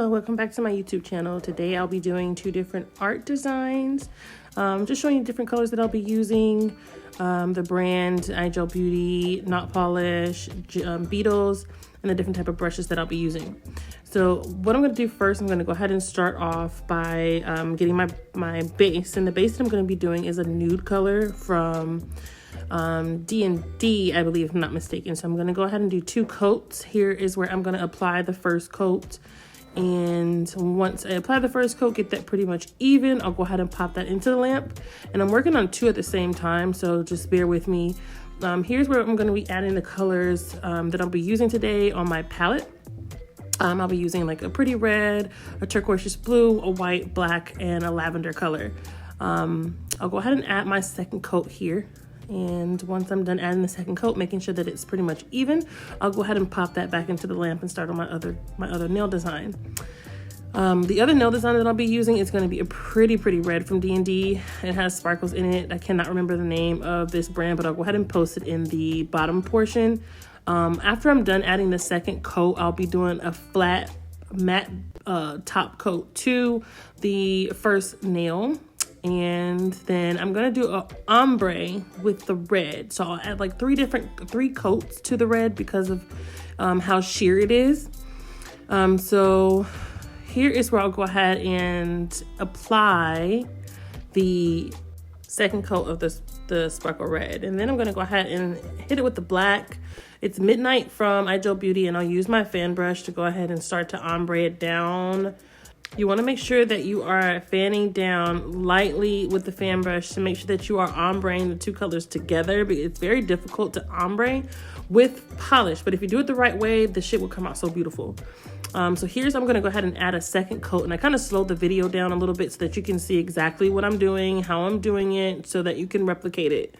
Hello, welcome back to my YouTube channel. Today I'll be doing two different art designs. Just showing you different colors that I'll be using. The brand iGel Beauty, Knot Polish, Beetles, and the different type of brushes that I'll be using. So what I'm going to do first, I'm going to go ahead and start off by getting my base. And the base that I'm going to be doing is a nude color from D&D, I believe, if I'm not mistaken. So I'm going to go ahead and do two coats. Here is where I'm going to apply the first coat. And once I apply the first coat, get that pretty much even, I'll go ahead and pop that into the lamp. And I'm working on two at the same time, so just bear with me. Here's where I'm going to be adding the colors that I'll be using today on my palette. I'll be using like a pretty red, a turquoise blue, a white, black, and a lavender color. I'll go ahead and add my second coat here. And once I'm done adding the second coat, making sure that it's pretty much even, I'll go ahead and pop that back into the lamp and start on my other nail design. The other nail design that I'll be using is going to be a pretty red from D&D. It has sparkles in it. I cannot remember the name of this brand, but I'll go ahead and post it in the bottom portion. After I'm done adding the second coat, I'll be doing a flat matte top coat to the first nail. And then I'm gonna do an ombre with the red. So I'll add like three coats to the red because of how sheer it is. So here is where I'll go ahead and apply the second coat of the sparkle red. And then I'm gonna go ahead and hit it with the black. It's Midnight from iGel Beauty, and I'll use my fan brush to go ahead and start to ombre it down. You want to make sure that you are fanning down lightly with the fan brush to make sure that you are ombreing the two colors together, because it's very difficult to ombre with polish, but if you do it the right way, the shit will come out so beautiful. I'm going to go ahead and add a second coat, and I kind of slowed the video down a little bit so that you can see exactly what I'm doing, how I'm doing it, so that you can replicate it.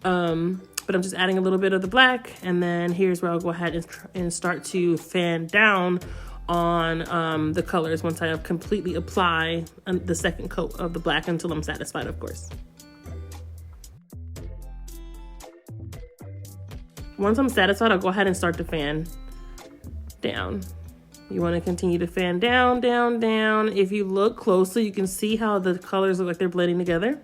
But I'm just adding a little bit of the black, and then here's where I'll go ahead and start to fan down on the colors once I have completely apply the second coat of the black until I'm satisfied, of course. Once I'm satisfied, I'll go ahead and start to fan down. You want to continue to fan down, down, down. If you look closely, you can see how the colors look like they're blending together.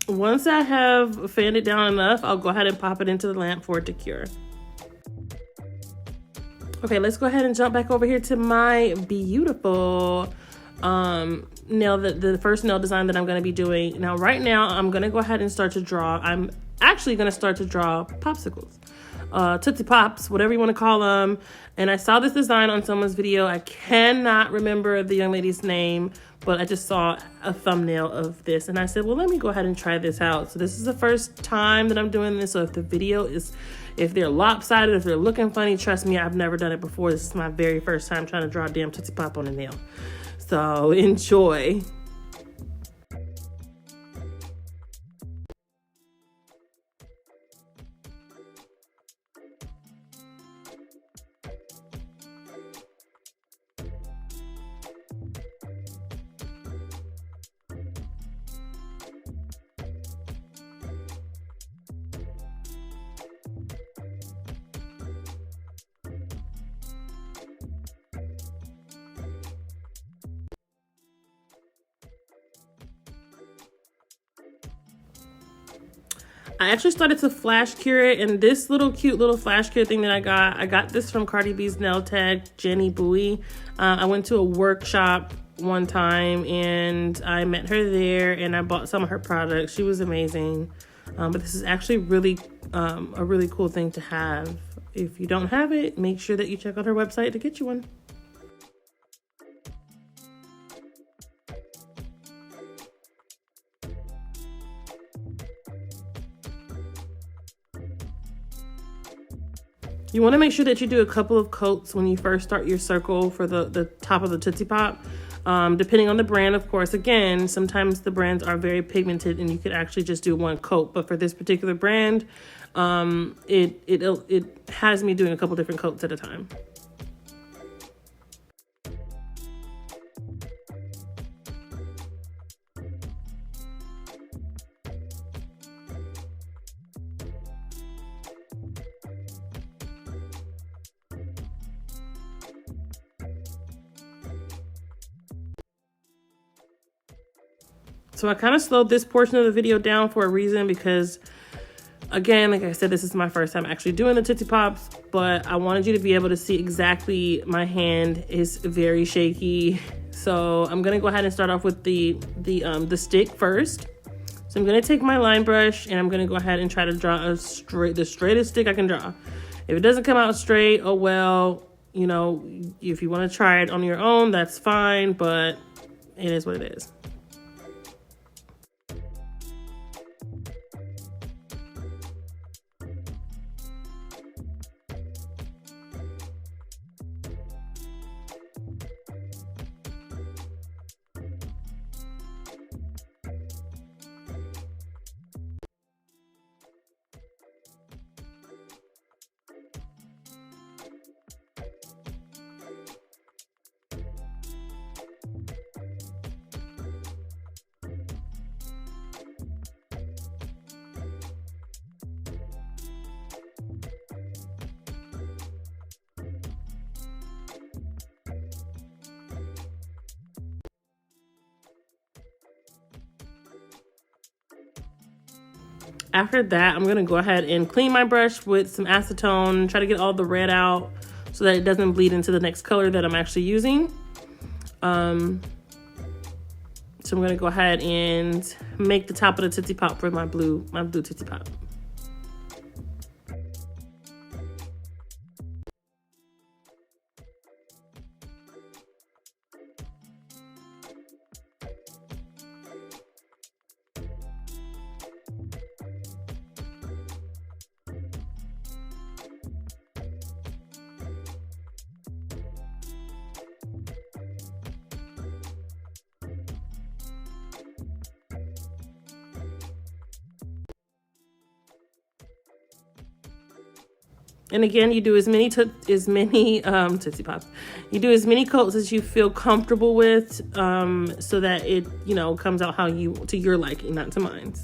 Once I have fanned it down enough, I'll go ahead and pop it into the lamp for it to cure. Okay, let's go ahead and jump back over here to my beautiful the first nail design that I'm going to be doing. Now, right now, I'm going to go ahead and start to draw. I'm actually going to start to draw popsicles. Tootsie Pops, whatever you want to call them. And I saw this design on someone's video. I cannot remember the young lady's name, but I just saw a thumbnail of this and I said, well, let me go ahead and try this out. So this is the first time that I'm doing this. So if they're lopsided, if they're looking funny, trust me, I've never done it before. This is my very first time trying to draw a damn Tootsie Pop on a nail. So enjoy. I actually started to flash cure it, and this cute little flash cure thing that I got this from Cardi B's nail tag, Jenny Bowie. I went to a workshop one time and I met her there and I bought some of her products. She was amazing. But this is actually really a really cool thing to have If you don't have it, make sure that you check out her website to get you one. You want to make sure that you do a couple of coats when you first start your circle for the top of the Tootsie Pop. Depending on the brand, of course. Again, sometimes the brands are very pigmented and you could actually just do one coat. But for this particular brand, it has me doing a couple different coats at a time. So I kind of slowed this portion of the video down for a reason, because again, like I said, this is my first time actually doing the Tootsie Pops, but I wanted you to be able to see exactly, my hand is very shaky. So I'm gonna go ahead and start off with the stick first. So I'm gonna take my line brush and I'm gonna go ahead and try to draw the straightest stick I can draw. If it doesn't come out straight, oh well, you know, if you wanna try it on your own, that's fine, but it is what it is. After that, I'm gonna go ahead and clean my brush with some acetone, try to get all the red out so that it doesn't bleed into the next color that I'm actually using. So I'm gonna go ahead and make the top of the Tootsie Pop for my blue Tootsie Pop. And again, you do as many Tootsie Pops. You do as many coats as you feel comfortable with, so that it, you know, comes out to your liking, not to mine.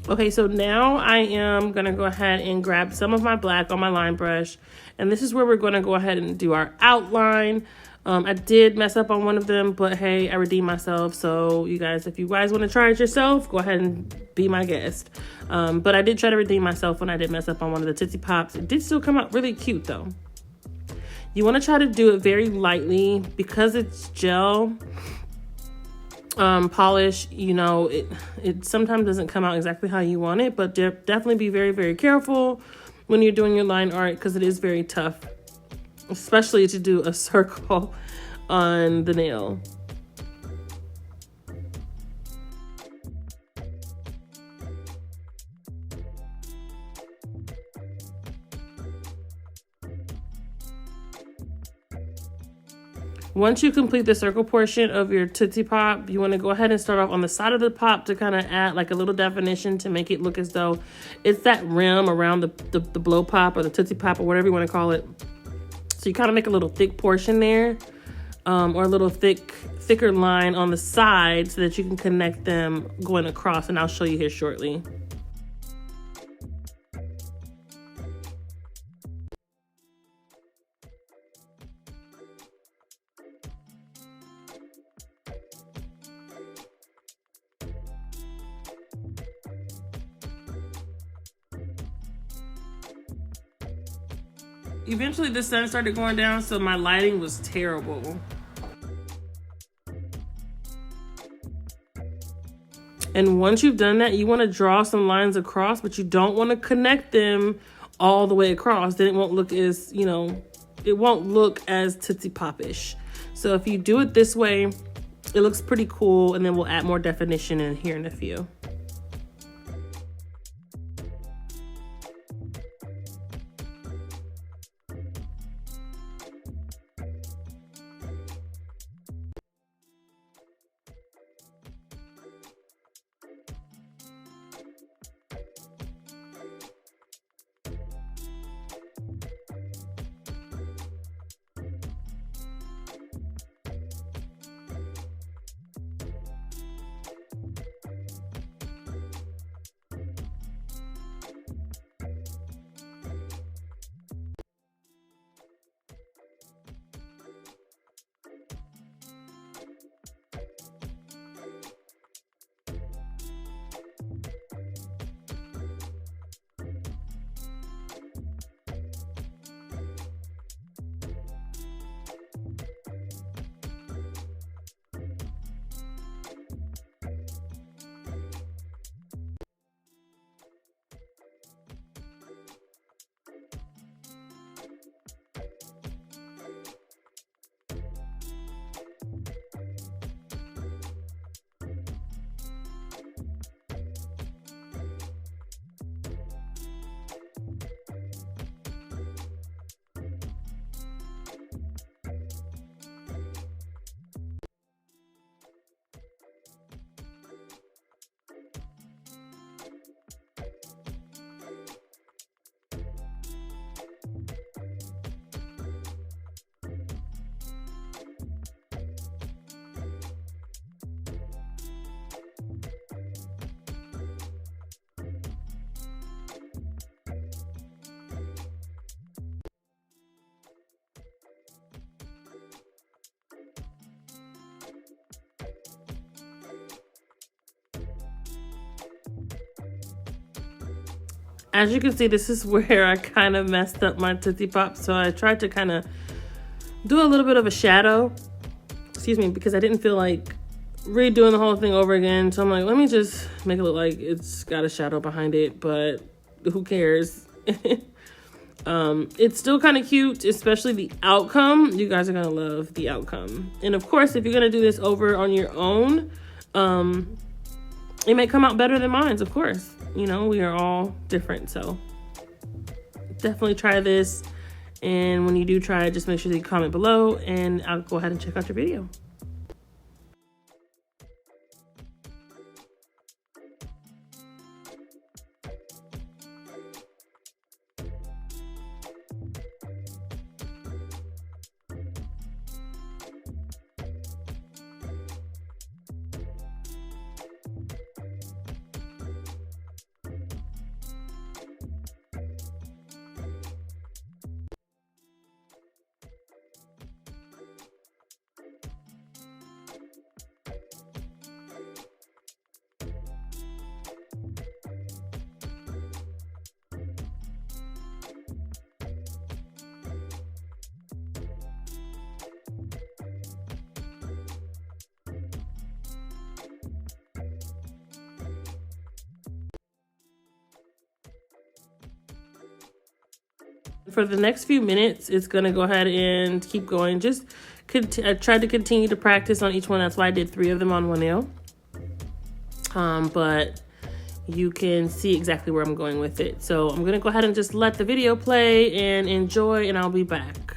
Okay, so now I am going to go ahead and grab some of my black on my line brush. And this is where we're going to go ahead and do our outline. I did mess up on one of them, but hey, I redeemed myself. So you guys, if you guys want to try it yourself, go ahead and be my guest. But I did try to redeem myself when I did mess up on one of the Tootsie Pops. It did still come out really cute though. You want to try to do it very lightly because it's gel. Polish, you know, it sometimes doesn't come out exactly how you want it, but definitely be very, very careful when you're doing your line art because it is very tough, especially to do a circle on the nail. Once you complete the circle portion of your Tootsie Pop, you want to go ahead and start off on the side of the pop to kind of add like a little definition to make it look as though it's that rim around the blow pop or the Tootsie Pop or whatever you want to call it. So you kind of make a little thick portion there, or a little thicker line on the side so that you can connect them going across, and I'll show you here shortly. Eventually the sun started going down, so my lighting was terrible. And once you've done that, you want to draw some lines across, but you don't want to connect them all the way across. Then it won't look as, you know, it won't look as Tootsie Pop-ish. So if you do it this way, it looks pretty cool, and then we'll add more definition in here in a few. As you can see, this is where I kind of messed up my Tootsie Pop. So I tried to kind of do a little bit of a shadow, excuse me, because I didn't feel like redoing the whole thing over again. So I'm like, let me just make it look like it's got a shadow behind it, but who cares? It's still kind of cute, especially the outcome. You guys are gonna love the outcome. And of course, if you're gonna do this over on your own, it may come out better than mine's, of course. You know, we are all different, so definitely try this. And when you do try it, just make sure that you comment below, and I'll go ahead and check out your video. For the next few minutes, it's gonna go ahead and keep going. Just I tried to continue to practice on each one. That's why I did 3 of them on one nail. But you can see exactly where I'm going with it. So I'm gonna go ahead and just let the video play and enjoy, and I'll be back.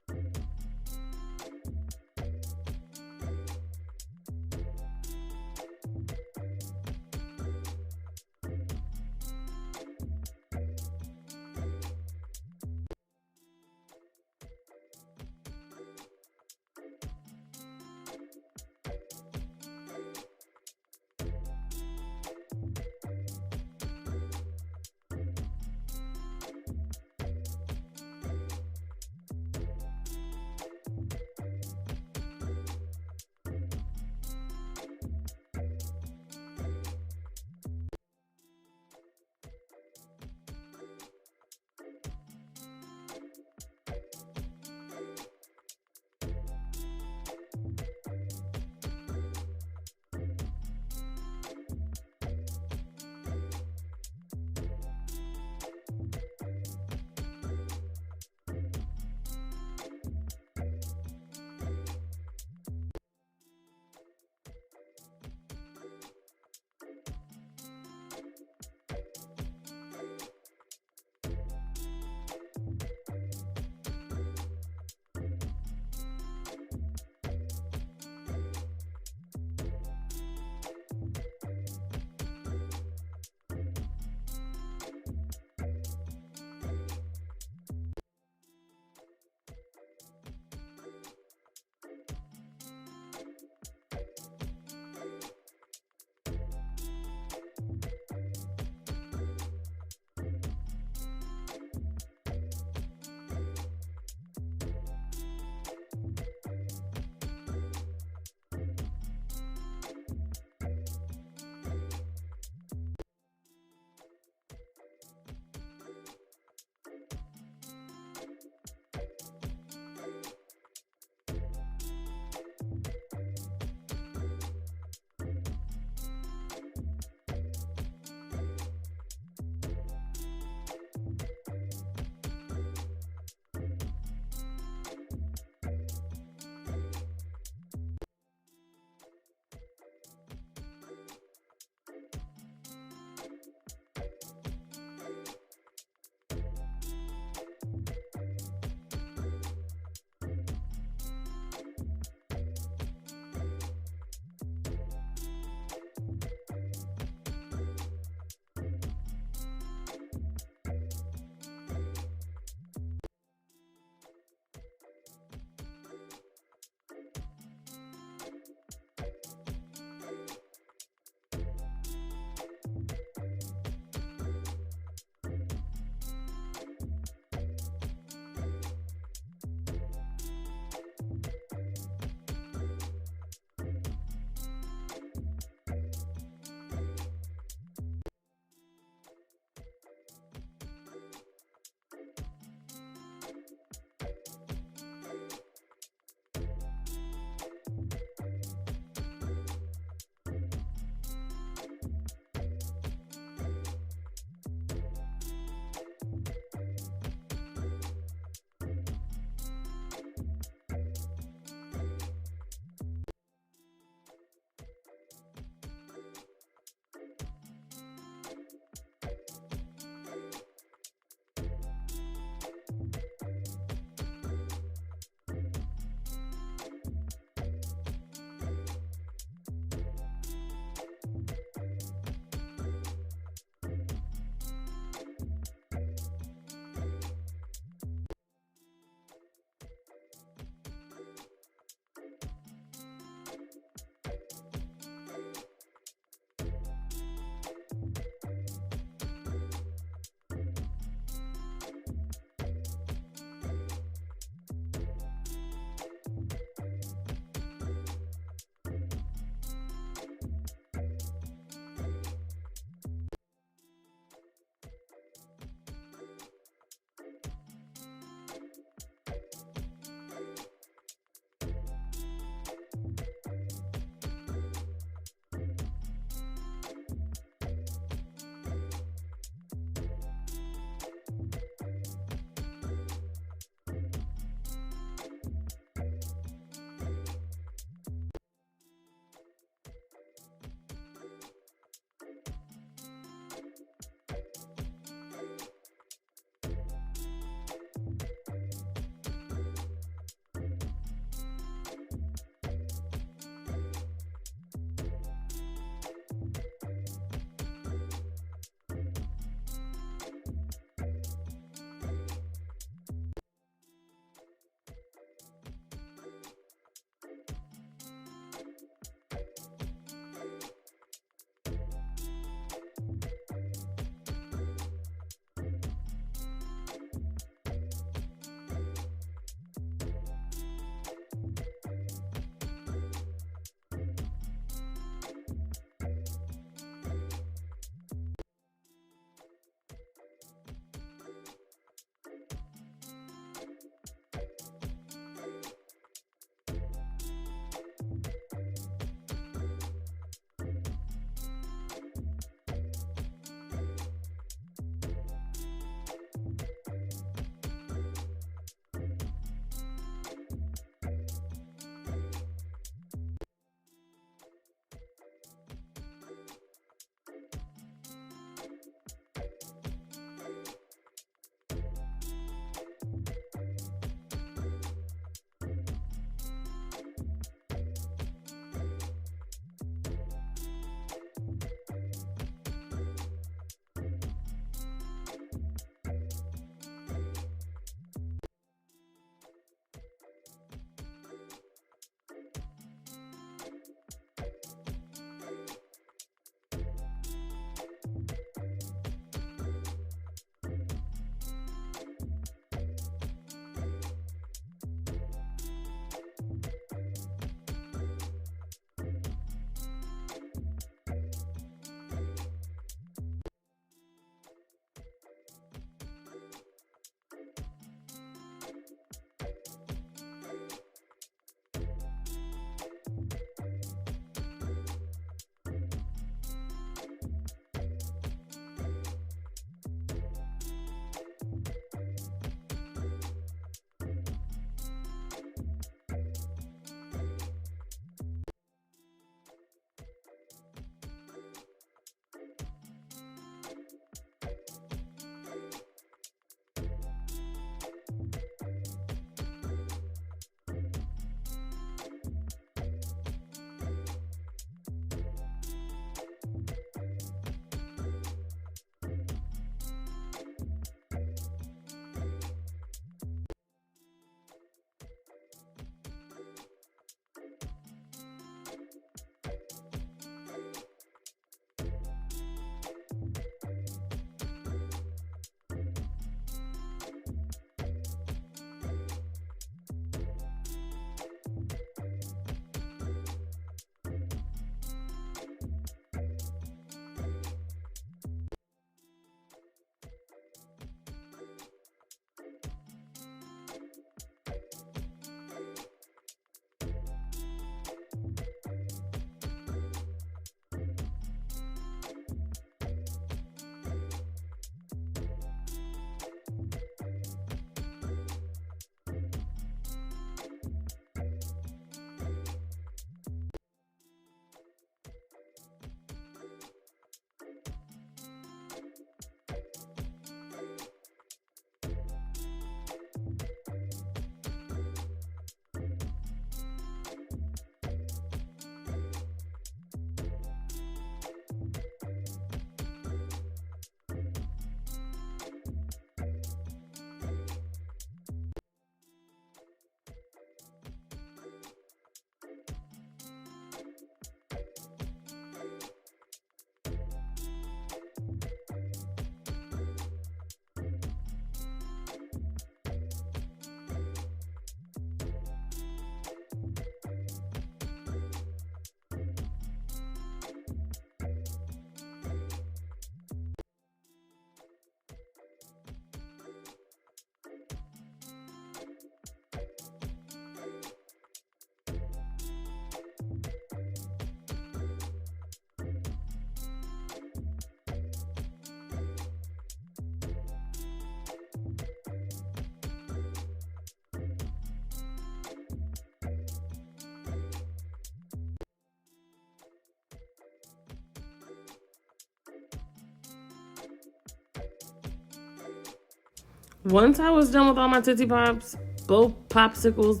Once I was done with all my Tootsie Pops, popsicles,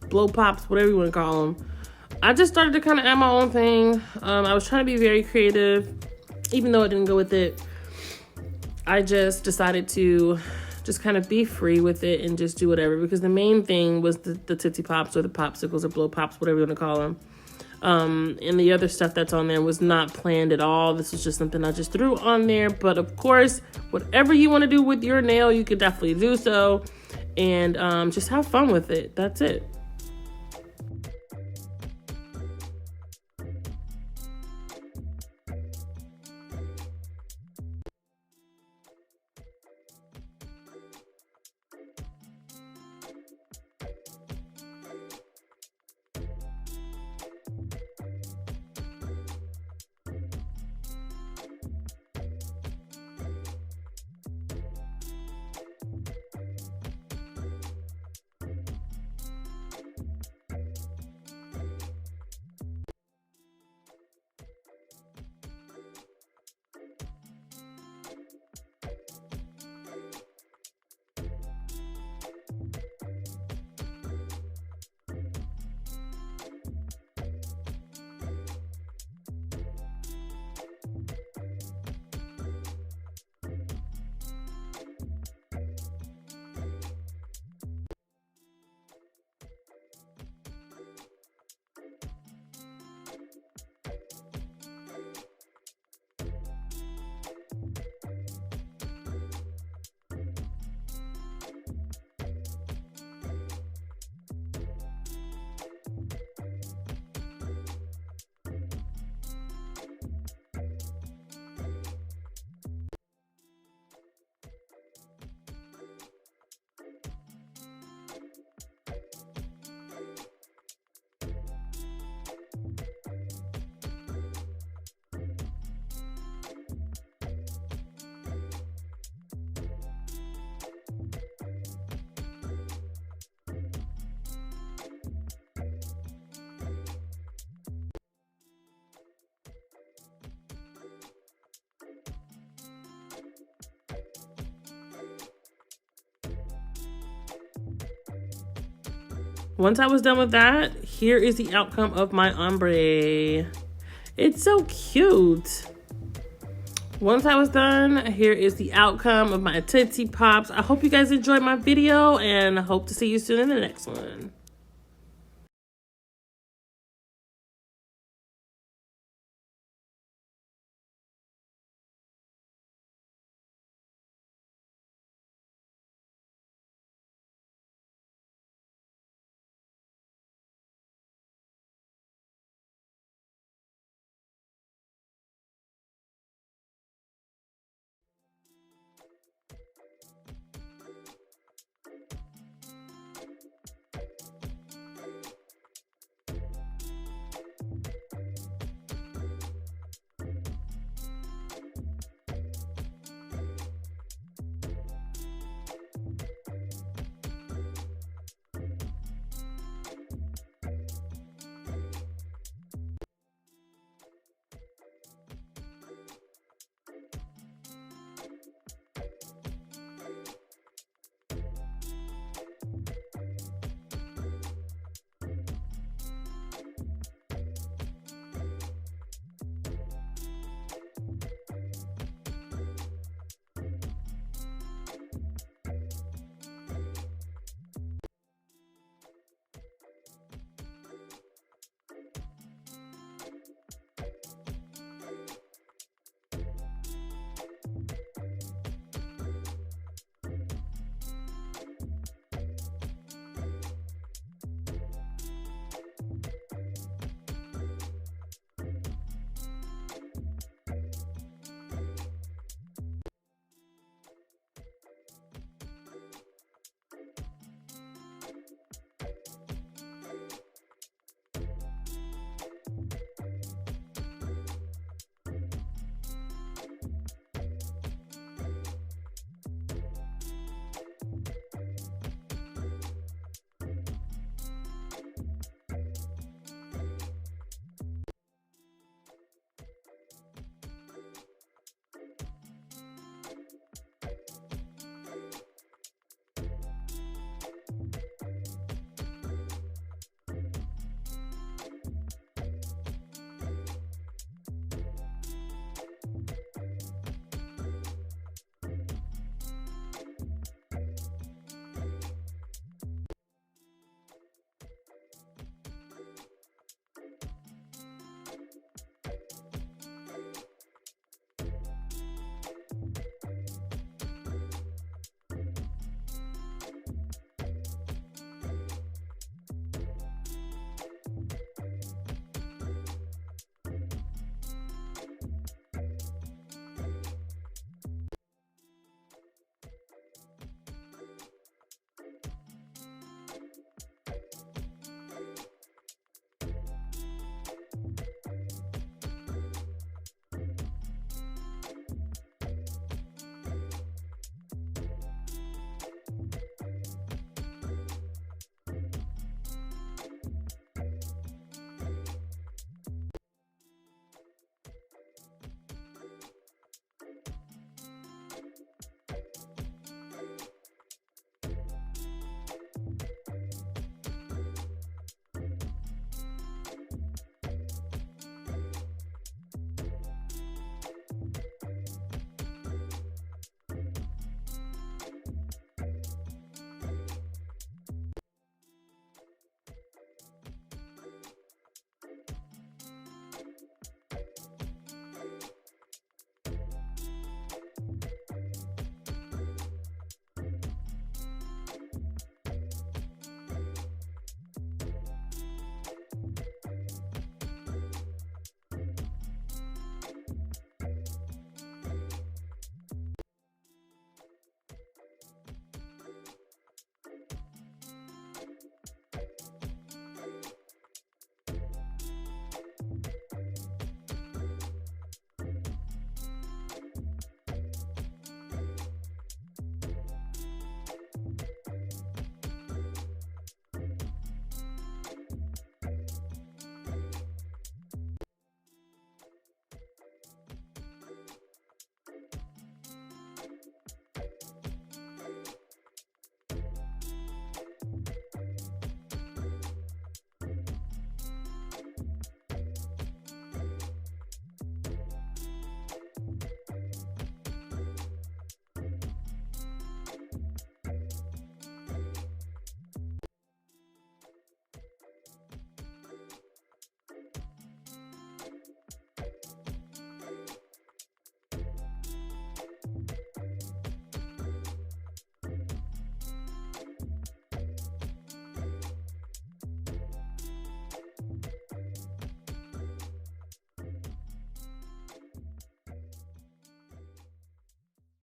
blow pops, whatever you want to call them, I just started to kind of add my own thing. I was trying to be very creative, even though it didn't go with it. I just decided to just kind of be free with it and just do whatever, because the main thing was the Tootsie Pops or the popsicles or blow pops, whatever you want to call them. And the other stuff that's on there was not planned at all. This was just something I just threw on there. But of course, whatever you want to do with your nail, you could definitely do so. And just have fun with it. That's it. Once I was done with that, here is the outcome of my ombre. It's so cute. Once I was done, here is the outcome of my Tootsie Pops. I hope you guys enjoyed my video, and I hope to see you soon in the next one.